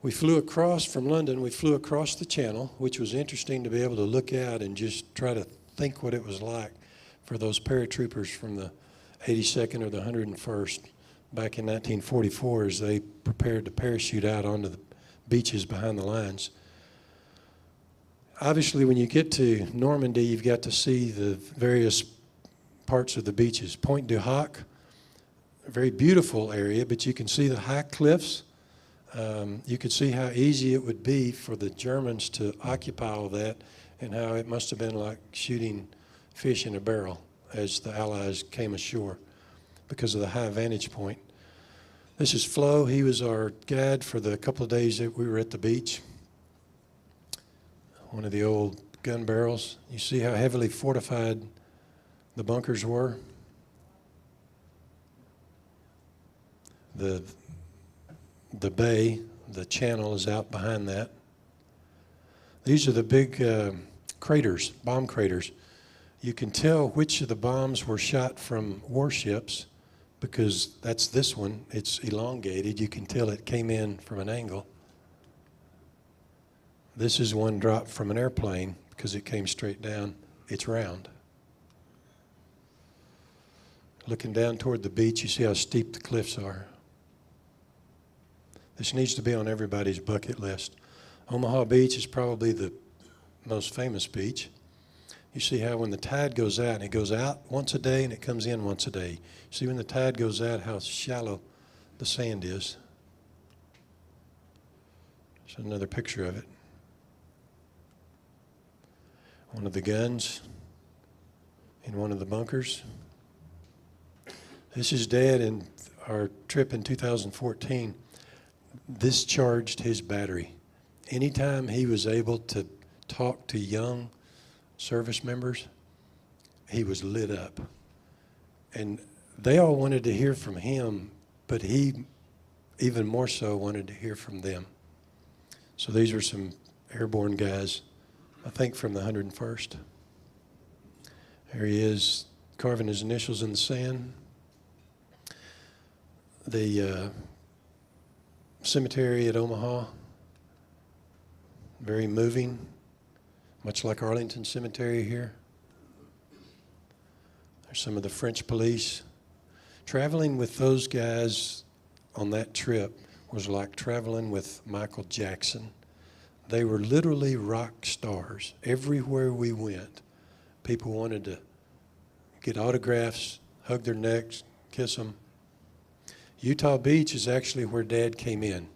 S3: We flew across from London, we flew across the Channel, which was interesting to be able to look out and just try to think what it was like for those paratroopers from the 82nd or the 101st back in 1944 as they prepared to parachute out onto the beaches behind the lines. Obviously, when you get to Normandy, you've got to see the various parts of the beaches. Point du Hoc, a very beautiful area, but you can see the high cliffs. You could see how easy it would be for the Germans to occupy all that, and how it must have been like shooting fish in a barrel as the Allies came ashore because of the high vantage point. This is Flo. He was our guide for the couple of days that we were at the beach. One of the old gun barrels. You see how heavily fortified the bunkers were? The bay, the channel is out behind that. These are the big craters, bomb craters. You can tell which of the bombs were shot from warships because that's this one. It's elongated. You can tell it came in from an angle. This is one dropped from an airplane because it came straight down. It's round. Looking down toward the beach, you see how steep the cliffs are. This needs to be on everybody's bucket list. Omaha Beach is probably the most famous beach. You see how when the tide goes out, and it goes out once a day and it comes in once a day. See when the tide goes out how shallow the sand is. There's another picture of it. One of the guns in one of the bunkers. This is Dad in our trip in 2014. This charged his battery. Anytime he was able to talk to young service members, he was lit up. And they all wanted to hear from him, but he even more so wanted to hear from them. So these are some airborne guys, I think from the 101st. There he is, carving his initials in the sand. The cemetery at Omaha, very moving, much like Arlington Cemetery here. There's some of the French police. Traveling with those guys on that trip was like traveling with Michael Jackson. They were literally rock stars. Everywhere we went, people wanted to get autographs, hug their necks, kiss them. Utah Beach is actually where Dad came in.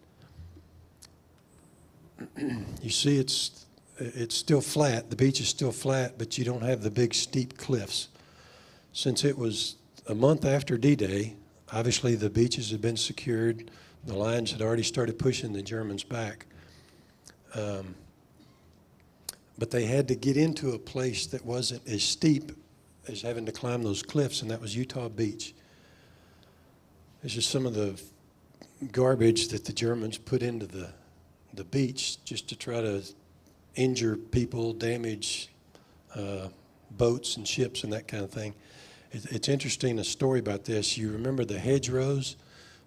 S3: You see it's still flat. The beach is still flat, but you don't have the big steep cliffs. Since it was a month after D-Day, obviously the beaches had been secured. The lines had already started pushing the Germans back. But they had to get into a place that wasn't as steep as having to climb those cliffs, and that was Utah Beach. This is some of the garbage that the Germans put into the beach just to try to injure people, damage boats and ships and that kind of thing. It's interesting, a story about this. You remember the hedgerows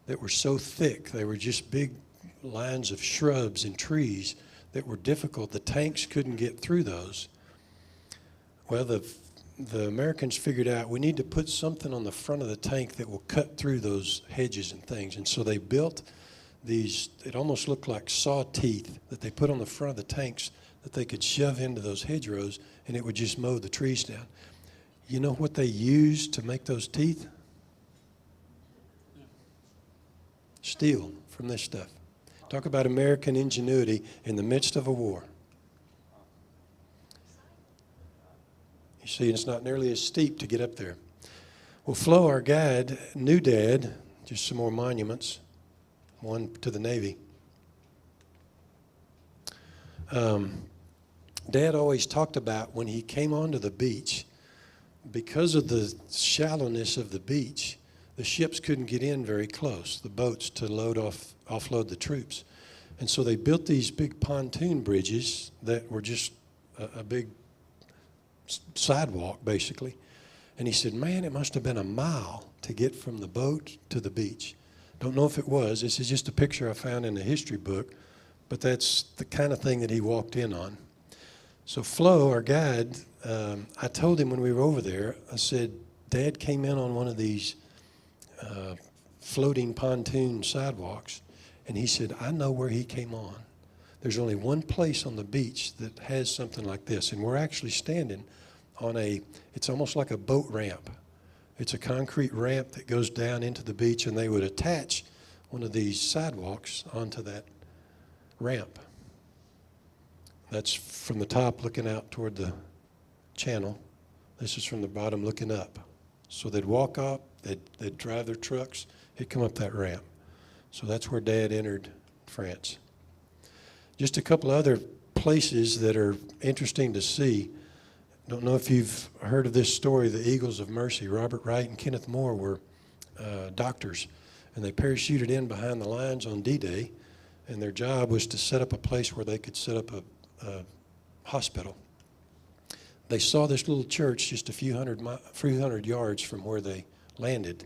S3: that were so thick, they were just big lines of shrubs and trees that were difficult. The tanks couldn't get through those. Well, the Americans figured out we need to put something on the front of the tank that will cut through those hedges and things. And so they built these, it almost looked like saw teeth that they put on the front of the tanks that they could shove into those hedgerows, and it would just mow the trees down. You know what they used to make those teeth? Steel from this stuff. Talk about American ingenuity in the midst of a war. You see, it's not nearly as steep to get up there. Well, Flo, our guide, knew Dad, just some more monuments, one to the Navy. Dad always talked about when he came onto the beach, because of the shallowness of the beach, the ships couldn't get in very close, the boats, to offload the troops. And so they built these big pontoon bridges that were just a big sidewalk, basically. And he said, man, it must have been a mile to get from the boat to the beach. Don't know if it was. This is just a picture I found in a history book, but that's the kind of thing that he walked in on. So Flo, our guide, I told him when we were over there, I said, Dad came in on one of these floating pontoon sidewalks, and he said, I know where he came on. There's only one place on the beach that has something like this, and we're actually standing on it's almost like a boat ramp. It's a concrete ramp that goes down into the beach, and they would attach one of these sidewalks onto that ramp. That's from the top looking out toward the channel. This is from the bottom looking up. So they'd walk up, they'd drive their trucks, he'd come up that ramp. So that's where Dad entered France. Just a couple other places that are interesting to see. Don't know if you've heard of this story, the Eagles of Mercy. Robert Wright and Kenneth Moore were doctors, and they parachuted in behind the lines on D-Day, and their job was to set up a place where they could set up a hospital. They saw this little church just a few hundred yards from where they landed,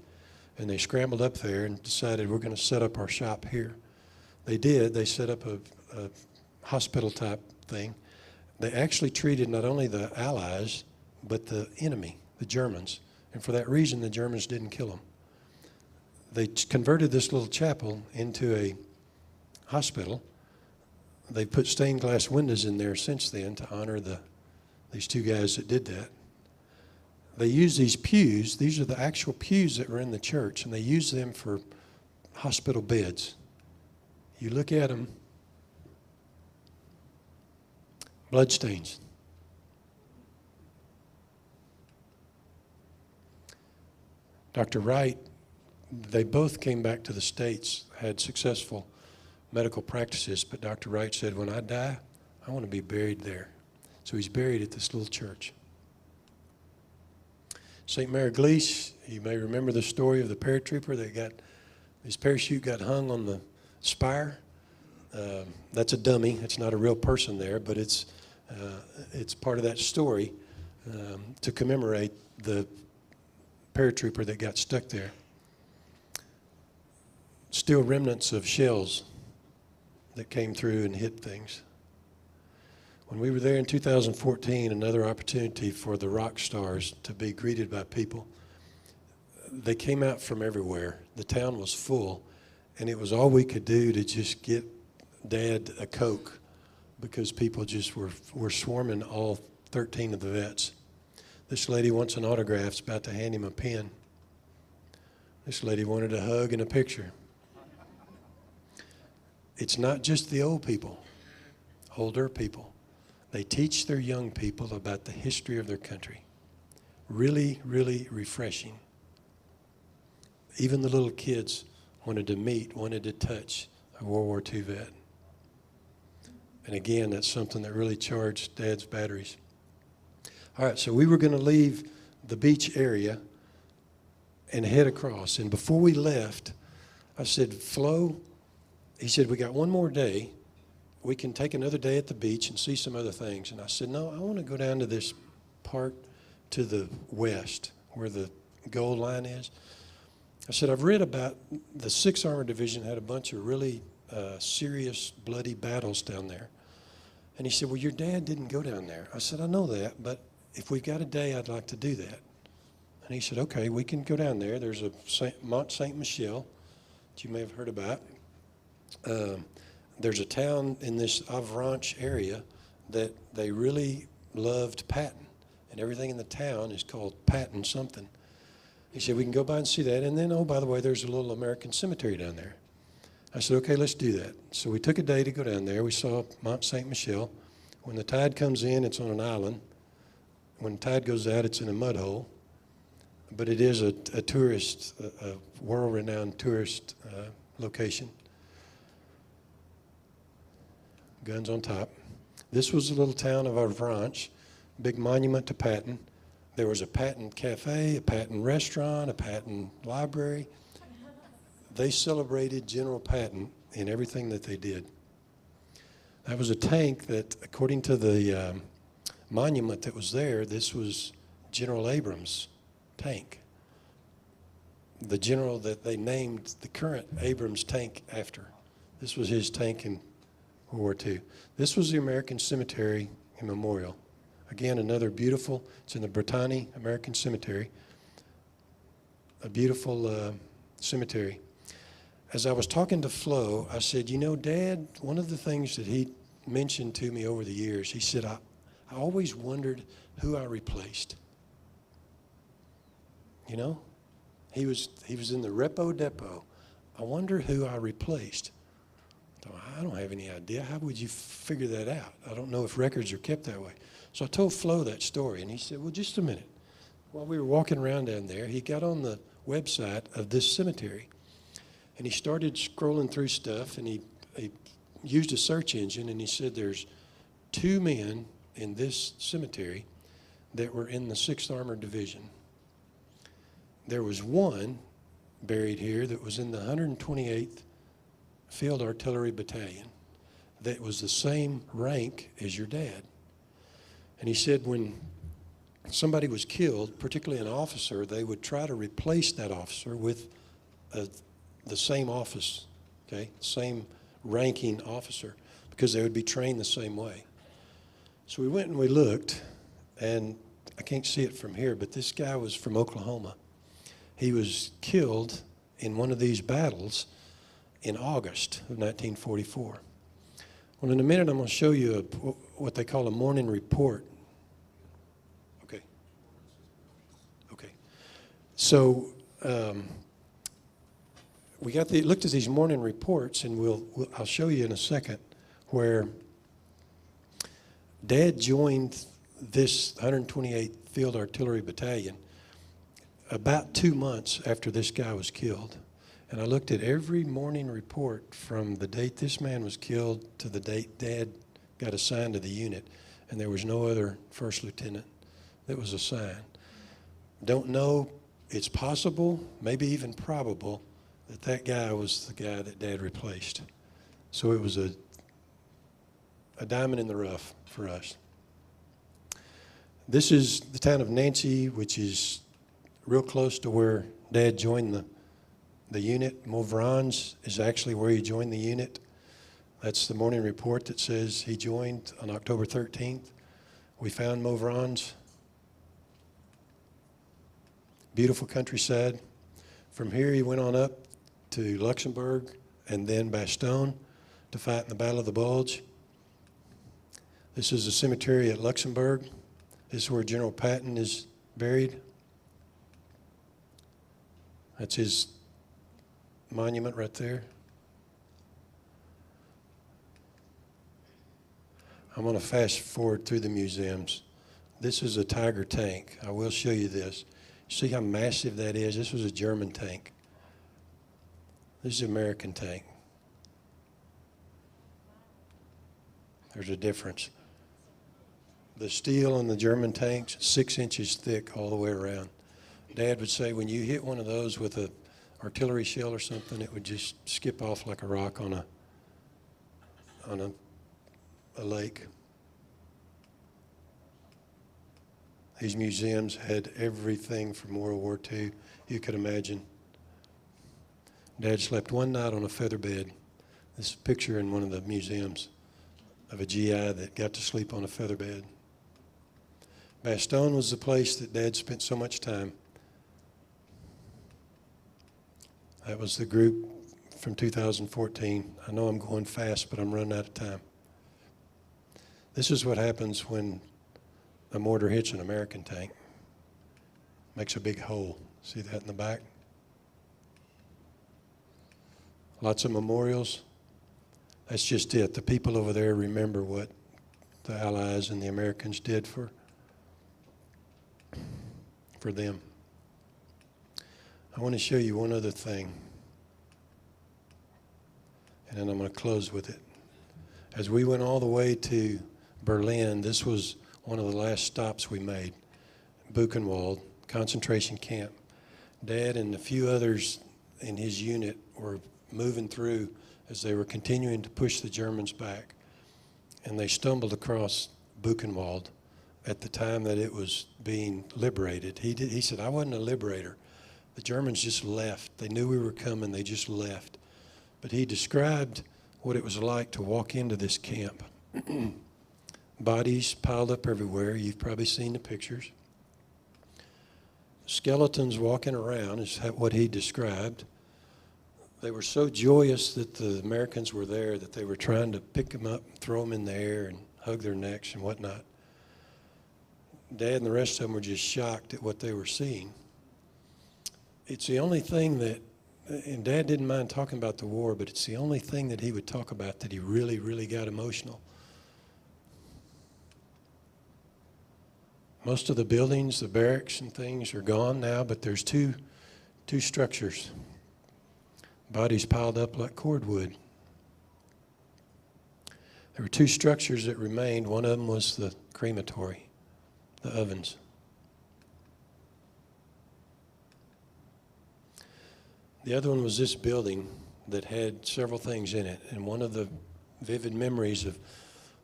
S3: and they scrambled up there and decided, we're going to set up our shop here. They did. They set up a hospital type thing. They actually treated not only the Allies, but the enemy, the Germans. And for that reason, the Germans didn't kill them. They converted this little chapel into a hospital. They put stained glass windows in there since then to honor these two guys that did that. They use these pews. These are the actual pews that were in the church, and they use them for hospital beds. You look at them, bloodstains. Dr. Wright, they both came back to the States, had successful medical practices, but Dr. Wright said, when I die, I want to be buried there. So he's buried at this little church. St. Mary Glees, you may remember the story of the paratrooper that his parachute got hung on the spire. That's a dummy. It's not a real person there, but it's part of that story to commemorate the paratrooper that got stuck there. Still remnants of shells that came through and hit things. When we were there in 2014, another opportunity for the rock stars to be greeted by people. They came out from everywhere. The town was full, and it was all we could do to just get Dad a Coke because people just were swarming all 13 of the vets. This lady wants an autograph, is about to hand him a pen. This lady wanted a hug and a picture. It's not just the old people, older people. They teach their young people about the history of their country. Really, really refreshing. Even the little kids wanted to meet, wanted to touch a World War II vet. And again, that's something that really charged Dad's batteries. All right, so we were going to leave the beach area and head across. And before we left, I said, Flo, he said, we got one more day. We can take another day at the beach and see some other things. And I said, no, I want to go down to this part to the west where the gold line is. I said, I've read about the 6th Armored Division had a bunch of really serious, bloody battles down there. And he said, well, your dad didn't go down there. I said, I know that, but if we've got a day, I'd like to do that. And he said, okay, we can go down there. There's a Mont Saint Michel that you may have heard about. There's a town in this Avranches area that they really loved Patton, and everything in the town is called Patton something. He said, we can go by and see that, and then, oh, by the way, there's a little American cemetery down there. I said, okay, let's do that. So we took a day to go down there. We saw Mont Saint Michel. When the tide comes in, it's on an island. When the tide goes out, it's in a mud hole. But it is a tourist, a world-renowned tourist location. Guns on top. This was a little town of Avranches, big monument to Patton. There was a Patton cafe, a Patton restaurant, a Patton library. They celebrated General Patton in everything that they did. That was a tank that, according to the monument that was there, this was General Abrams' tank. The general that they named the current Abrams tank after. This was his tank in World War II. This was the American Cemetery and Memorial. Again, another beautiful, it's in the Brittany American Cemetery. A beautiful cemetery. As I was talking to Flo, I said, you know, Dad, one of the things that he mentioned to me over the years, he said, I always wondered who I replaced. You know? He was in the repo depot. I wonder who I replaced. I don't have any idea. How would you figure that out? I don't know if records are kept that way. So I told Flo that story, and he said, well, just a minute. While we were walking around down there, he got on the website of this cemetery, and he started scrolling through stuff, and he used a search engine, and he said there's 2 men in this cemetery that were in the 6th Armored Division. There was one buried here that was in the 128th Field Artillery Battalion that was the same rank as your dad. And he said when somebody was killed, particularly an officer, they would try to replace that officer with the same office, okay, same ranking officer, because they would be trained the same way. So we went and we looked, and I can't see it from here, but this guy was from Oklahoma. He was killed in one of these battles in August of 1944. Well, in a minute, I'm going to show you what they call a morning report. Okay. Okay. So we looked at these morning reports, and I'll show you in a second where Dad joined this 128th Field Artillery Battalion about 2 months after this guy was killed. And I looked at every morning report from the date this man was killed to the date Dad got assigned to the unit, and there was no other first lieutenant that was assigned. Don't know, it's possible, maybe even probable, that that guy was the guy that Dad replaced. So it was a diamond in the rough for us. This is the town of Nancy, which is real close to where Dad joined the unit. Mauvrans is actually where he joined the unit. That's the morning report that says he joined on October 13th. We found Mauvrans. Beautiful countryside. From here he went on up to Luxembourg and then Bastogne to fight in the Battle of the Bulge. This is the cemetery at Luxembourg. This is where General Patton is buried. That's his monument right there. I'm going to fast forward through the museums. This is a Tiger tank. I will show you this. See how massive that is? This was a German tank. This is an American tank. There's a difference. The steel on the German tanks, 6 inches thick all the way around. Dad would say when you hit one of those with an artillery shell or something, it would just skip off like a rock on a lake. These museums had everything from World War II you could imagine. Dad slept one night on a feather bed. This is a picture in one of the museums of a GI that got to sleep on a feather bed. Bastogne was the place that Dad spent so much time. That was the group from 2014. I know I'm going fast, but I'm running out of time. This is what happens when a mortar hits an American tank. Makes a big hole. See that in the back? Lots of memorials. That's just it. The people over there remember what the Allies and the Americans did for them. I want to show you one other thing, and then I'm going to close with it. As we went all the way to Berlin, this was one of the last stops we made. Buchenwald, concentration camp. Dad and a few others in his unit were moving through as they were continuing to push the Germans back. And they stumbled across Buchenwald at the time that it was being liberated. He said, I wasn't a liberator. The Germans just left. They knew we were coming. They just left. But he described what it was like to walk into this camp. Bodies piled up everywhere. You've probably seen the pictures. Skeletons walking around is what he described. They were so joyous that the Americans were there that they were trying to pick them up, throw them in the air, and hug their necks and whatnot. Dad and the rest of them were just shocked at what they were seeing. It's the only thing that, and Dad didn't mind talking about the war, but it's the only thing that he would talk about that he really, really got emotional. Most of the buildings, the barracks and things are gone now, but there's two structures. Bodies piled up like cordwood. There were two structures that remained. One of them was the crematory, the ovens. The other one was this building that had several things in it. And one of the vivid memories of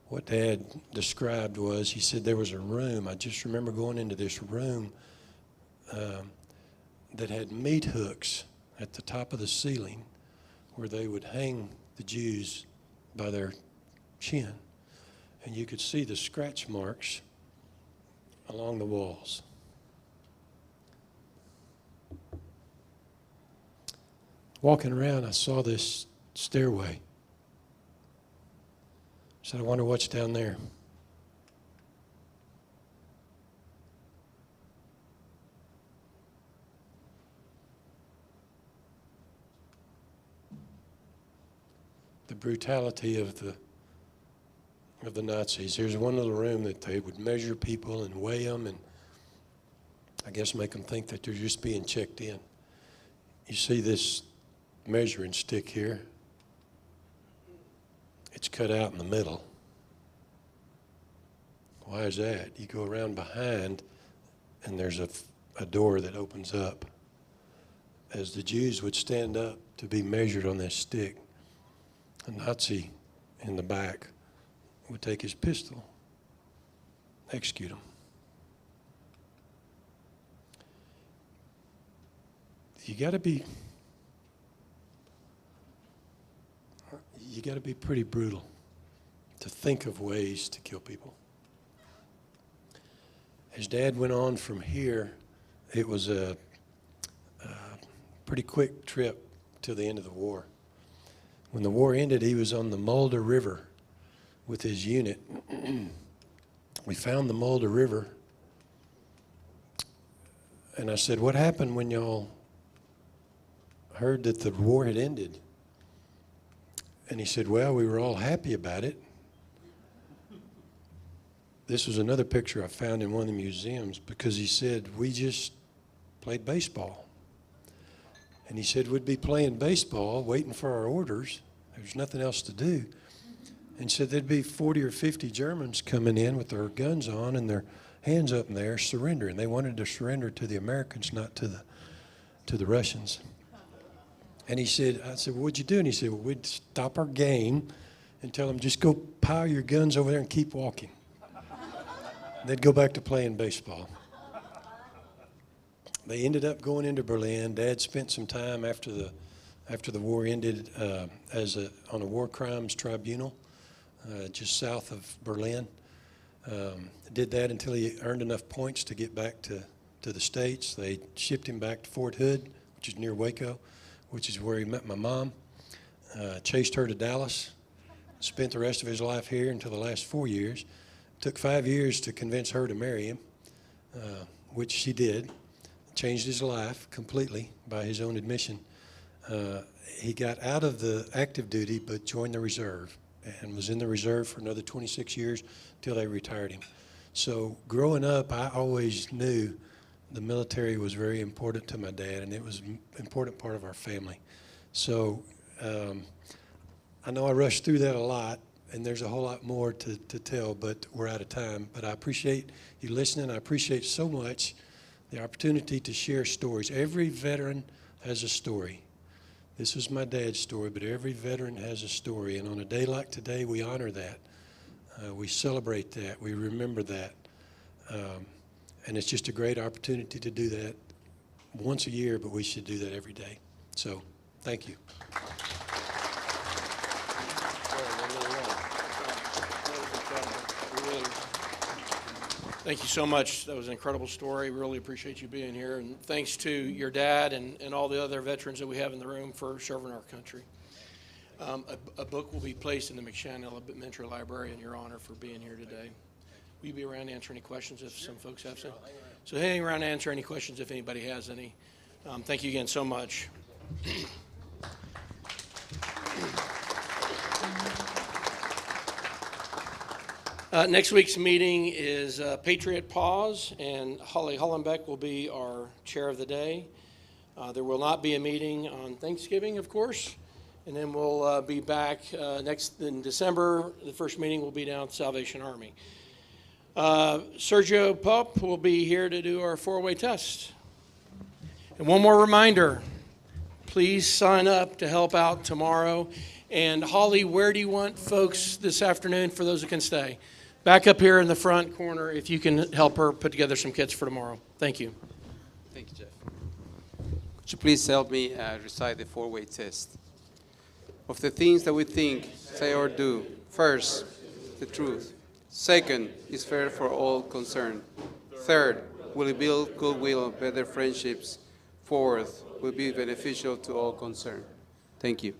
S3: what Dad described was, he said there was a room, I just remember going into this room that had meat hooks at the top of the ceiling where they would hang the Jews by their chin. and you could see the scratch marks along the walls. Walking around, I saw this stairway. I said, I wonder what's down there. The brutality of the Nazis. Here's one little room that they would measure people and weigh them and I guess make them think that they're just being checked in. You see this measuring stick here? It's cut out in the middle. Why is that? You go around behind and there's a door that opens up. As the Jews would stand up to be measured on this stick, a Nazi in the back would take his pistol, execute him. You got to be pretty brutal to think of ways to kill people. As Dad went on from here, it was a pretty quick trip to the end of the war. When the war ended, he was on the Mulder River with his unit. We found the Mulder River, and I said, what happened when y'all heard that the war had ended? And he said, well, we were all happy about it. This was another picture I found in one of the museums because he said, we just played baseball. And he said, we'd be playing baseball, waiting for our orders. There's nothing else to do. And said there'd be 40 or 50 Germans coming in with their guns on and their hands up in there surrendering. They wanted to surrender to the Americans, not to the Russians. And he said, I said, well, what'd you do? And he said, well, we'd stop our game and tell them, just go pile your guns over there and keep walking. They'd go back to playing baseball. They ended up going into Berlin. Dad spent some time after the war ended on a war crimes tribunal just south of Berlin. Did that until he earned enough points to get back to the States. They shipped him back to Fort Hood, which is near Waco, which is where he met my mom. Chased her to Dallas. Spent the rest of his life here until the last 4 years. Took 5 years to convince her to marry him, which she did. Changed his life completely by his own admission. He got out of the active duty but joined the reserve and was in the reserve for another 26 years till they retired him. So growing up, I always knew the military was very important to my dad, and it was an important part of our family. So I know I rushed through that a lot, and there's a whole lot more to tell, but we're out of time. But I appreciate you listening. I appreciate so much the opportunity to share stories. Every veteran has a story. This is my dad's story, but every veteran has a story. And on a day like today, we honor that. We celebrate that. We remember that. And it's just a great opportunity to do that once a year, but we should do that every day. So, thank you.
S12: Thank you so much. That was an incredible story. Really appreciate you being here. And thanks to your dad and all the other veterans that we have in the room for serving our country. A book will be placed in the McShannon Elementary Library in your honor for being here today. Will you be around to answer any questions if some folks have some? So hang around to answer any questions if anybody has any. Thank you again so much. Next week's meeting is Patriot Pause, and Holly Hollenbeck will be our chair of the day. There will not be a meeting on Thanksgiving, of course, and then we'll be back next in December. The first meeting will be down at Salvation Army. Sergio Pup will be here to do our four-way test. And one more reminder, please sign up to help out tomorrow. And Holly, where do you want folks this afternoon for those who can stay? Back up here in the front corner if you can help her put together some kits for tomorrow. Thank you.
S17: Thank you, Jeff. Could you please help me recite the four-way test? Of the things that we think, say, or do, first, the truth. Second, is fair for all concerned. Third, will it build goodwill and better friendships. Fourth, will be beneficial to all concerned. Thank you.